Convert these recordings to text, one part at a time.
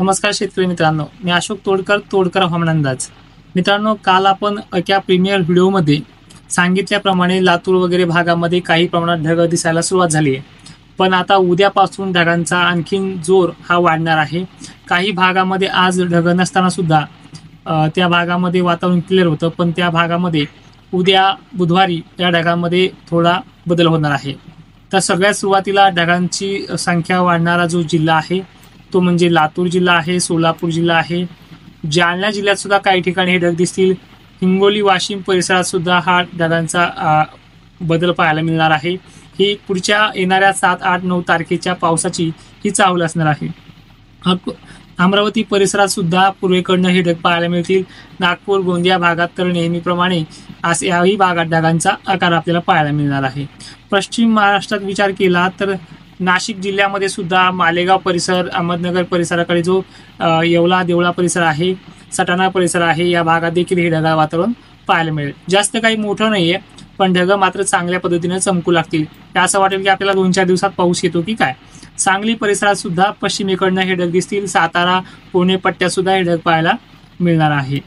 नमस्कार शेतकरी मित्रांनो, मी अशोक तोडकर हवामान अंदाज. मित्रांनो, काल आपण एका प्रीमियर व्हिडिओमध्ये सांगितल्याप्रमाणे लातूर वगैरे भागामध्ये काही प्रमाणात ढग दिसायला सुरुवात झाली आहे. पण आता उद्यापासून ढगांचा आणखीन जोर हा वाढणार आहे. काही भागामध्ये आज ढग नसताना सुद्धा त्या भागामध्ये वातावरण क्लिअर होतं, पण त्या भागामध्ये उद्या बुधवारी त्या ढगांमध्ये थोडा बदल होणार आहे. तर सगळ्यात सुरुवातीला ढगांची संख्या वाढणारा जो जिल्हा आहे तो म्हणजे लातूर जिल्हा आहे, सोलापूर जिल्हा आहे, जालना जिल्ह्यात सुद्धा काही ठिकाणी हे ढग दिसतील. हिंगोली वाशिम परिसरात सुद्धा हा ढगांचा बदल पाहायला मिळणार आहे. ही पुढच्या येणाऱ्या 7, 8, 9 तारखेच्या पावसाची ही चाहुल असणार आहे. अमरावती परिसरात सुद्धा पूर्वेकडनं हे ढग पाहायला मिळतील. नागपूर गोंदिया भागात तर नेहमीप्रमाणे असे याही भागात ढगांचा आकार आपल्याला पाहायला मिळणार आहे. पश्चिम महाराष्ट्रात विचार केला तर नाशिक जिल्ह्यामध्ये सुद्धा मालेगाव परिसर, अहमदनगर परिसराकडे जो येवला देवळा परिसर आहे, सटाणा परिसर आहे, या भागात देखील हे ढगाळ वातावरण पाहायला मिळेल. जास्त काही मोठं नाहीये, पण ढग मात्र चांगल्या पद्धतीने चमकू लागतील. असं वाटेल की आपल्याला 2-4 दिवसात पाऊस येतो की काय. सांगली परिसरात सुद्धा पश्चिमेकडनं हे ढग दिसतील. सातारा पुणे पट्ट्यात सुद्धा हे ढग पाहायला मिळणार आहे.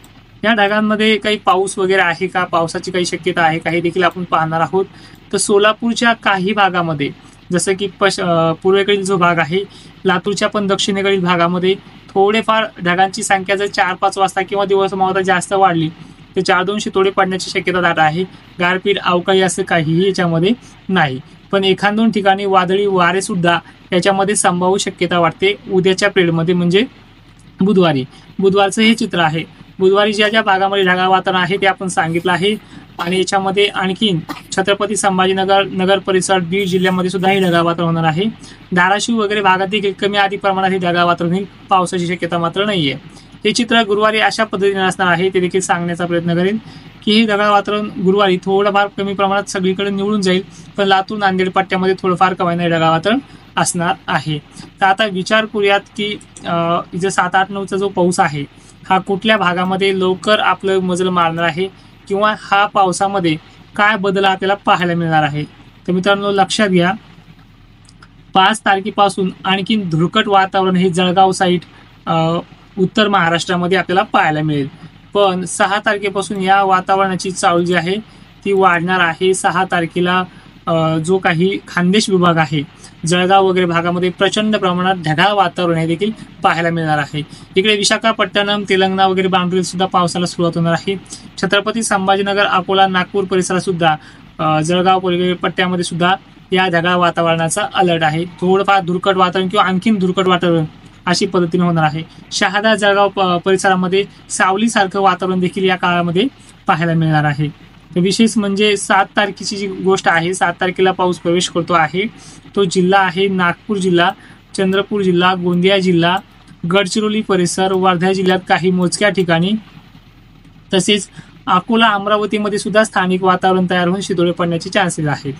या ढगांमध्ये काही पाऊस वगैरे आहे का, पावसाची काही शक्यता आहे का, हे देखील आपण पाहणार आहोत. तर सोलापूरच्या काही भागामध्ये जसं की पूर्वेकडील जो भाग आहे, लातूरच्या पण दक्षिणेकडील भागामध्ये थोडेफार ढगांची संख्या जर 4-5 वाजता किंवा दिवस मावळता जास्त वाढली तर 4-2 शितोडे पडण्याची शक्यता दाट आहे. गारपीट अवकाळी असं काहीही याच्यामध्ये नाही, पण 1-2 ठिकाणी वादळी वारे सुद्धा याच्यामध्ये संभाव्य शक्यता वाटते उद्याच्या पिरियडमध्ये, म्हणजे बुधवारचं हे चित्र आहे. बुधवारी ज्या ज्या भागामध्ये ढगाळ वातावरण आहे ते आपण सांगितलं आहे. आणि याच्यामध्ये आणखीन छत्रपती संभाजीनगर नगर परिसर बीड जिल्ह्यामध्ये सुद्धा हे ढगाळ वातावरण होणार आहे. धाराशिव वगैरे भागात देखील कमी अधिक प्रमाणात हे ढगाळ वातावरण होईल. पावसाची शक्यता मात्र नाहीये. हे चित्र गुरुवारी अशा पद्धतीने असणार आहे, ते देखील सांगण्याचा प्रयत्न करेन की हे ढगाळ वातावरण गुरुवारी थोडंफार कमी प्रमाणात सगळीकडे निवडून जाईल, पण लातूर नांदेड पट्ट्यामध्ये थोडंफार कमी नाही ढगाळ वातावरण असणार आहे. तर आता विचार करूयात की इथे 7, 8, 9चा जो पाऊस आहे हा कुठल्या भागामध्ये लवकर आपलं मजल मारणार आहे, किंवा हा पावसामध्ये काय बदल आपल्याला पाहायला मिळणार आहे. तर मित्रांनो, लक्षात घ्या, 5 तारखेपासून आणखीन धुरकट वातावरण हे जळगाव साईड उत्तर महाराष्ट्रामध्ये आपल्याला पाहायला मिळेल. पण 6 तारखेपासून या वातावरणाची चाहुल जी आहे ती वाढणार आहे. 6 तारखेला जो काही खानदेश विभाग आहे, जळगाव वगैरे भागामध्ये प्रचंड प्रमाणात ढगाळ वातावरण हे देखील पाहायला मिळणार आहे. इकडे विशाखापट्टणम, तेलंगणा वगैरे बाउंड्रीत सुद्धा पावसाला सुरुवात होणार आहे. छत्रपती संभाजीनगर, अकोला, नागपूर परिसरात सुद्धा, जळगाव पट्ट्यामध्ये सुद्धा या ढगाळ वातावरणाचा अलर्ट आहे. थोडंफार धुरकट वातावरण किंवा आणखीन धुरकट वातावरण अशी पद्धतीने होणार आहे. शहादा जळगाव परिसरामध्ये सावलीसारखं वातावरण देखील या काळामध्ये पाहायला मिळणार आहे. विशेष म्हणजे 7 तारखेची जी गोष्ट आहे, 7 तारखेला पाऊस प्रवेश करतो आहे. तो जिल्हा आहे नागपूर जिल्हा, चंद्रपूर जिल्हा, गोंदिया जिल्हा, गडचिरोली परिसर, वर्धा जिल्ह्यात काही मोजक्या ठिकाणी, तसेच अकोला अमरावतीमध्ये सुद्धा स्थानिक वातावरण तयार होऊन शितोळे पडण्याचे चान्सेस आहेत.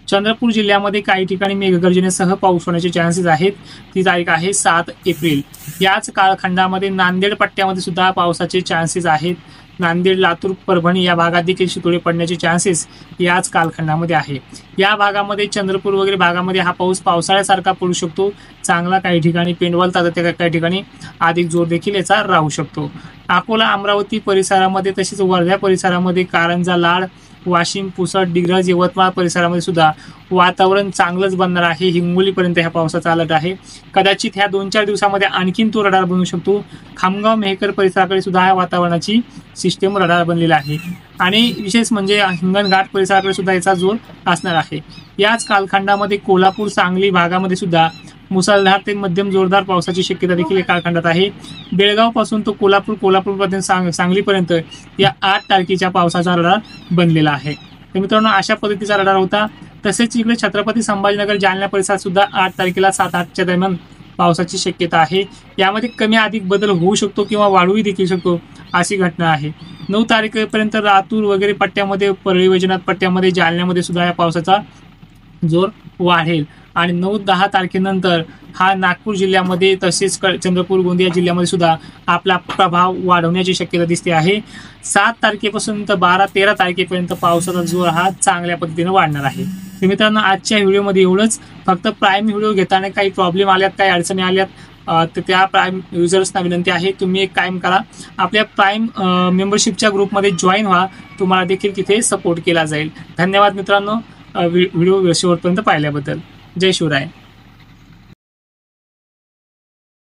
चंद्रपूर जिल्ह्यामध्ये काही ठिकाणी मेघगर्जनेसह पाऊस होण्याचे चान्सेस आहेत. ती तारीख आहे 7 एप्रिल. याच कालखंडामध्ये नांदेड पट्ट्यामध्ये सुद्धा पावसाचे चान्सेस आहेत. नांदेड, लातूर, परभणी या भागात देखील शितोळे पडण्याचे चान्सेस याच कालखंडामध्ये आहे. या भागामध्ये चंद्रपूर वगैरे भागामध्ये हा पाऊस पावसाळ्यासारखा पडू शकतो. चांगला काही ठिकाणी पेंडवलता, तर काही ठिकाणी अधिक जोर देखील याचा राहू शकतो. अकोला अमरावती परिसरामध्ये, तसेच वर्धा परिसरामध्ये, कारंजा, लाड, वाशिम, पुसद, डिग्रज, यवतमाळ परिसरामध्ये सुद्धा वातावरण चांगलंच बनणार आहे. हिंगोलीपर्यंत ह्या पावसाचा अलर्ट आहे. कदाचित ह्या 2-4 दिवसामध्ये आणखीन तो रडार बनू शकतो. खामगाव, मेहकर परिसराकडे सुद्धा या वातावरणाची सिस्टीम रडार बनलेला आहे. आणि विशेष म्हणजे हिंगणघाट परिसराकडे सुद्धा याचा जोर असणार आहे. याच कालखंडामध्ये कोल्हापूर, सांगली भागामध्ये सुद्धा मुसळधार ते मध्यम जोरदार पावसाची शक्यता देखील या कालखंडात आहे. बेळगाव पासून तो कोल्हापूरपर्यंत सांगलीपर्यंत या 8 तारखेच्या पावसाचा रडार बनलेला आहे. तर मित्रांनो, अशा पद्धतीचा रडार होता. तसेच इकडे छत्रपती संभाजीनगर, जालना परिसरात सुद्धा 8 तारखेला 7-8च्या दरम्यान पावसाची शक्यता आहे. यामध्ये कमी अधिक बदल होऊ शकतो किंवा वाढूही देखील शकतो अशी घटना आहे. 9 तारखेपर्यंत लातूर वगैरे पट्ट्यामध्ये, परळी वैजनाथ पट्ट्यामध्ये, जालन्यामध्ये सुद्धा या पावसाचा जोर वाढेल. आणि 9-10 तारखेनंतर हा नागपूर जिल्ह्यामध्ये, तसेच चंद्रपूर, गोंदिया जिल्ह्यामध्ये सुद्धा आपला प्रभाव वाढवण्याची शक्यता दिसते आहे. 7 तारखेपासून तर 12-13 तारखेपर्यंत पावसाचा जोर हा चांगल्या पद्धतीने वाढणार आहे. तर मित्रांनो, आजच्या व्हिडिओमध्ये एवढंच. फक्त प्राईम व्हिडिओ घेताना काही प्रॉब्लेम आल्यात, काही अडचणी आल्यात, तर त्या प्राईम युजर्सना विनंती आहे, तुम्ही एक कायम करा, आपल्या प्राईम मेंबरशिपच्या ग्रुपमध्ये जॉईन व्हा, तुम्हाला देखील तिथे सपोर्ट केला जाईल. धन्यवाद मित्रांनो, व्हिडिओ शेवटपर्यंत पाहिल्याबद्दल. जय शिवराय.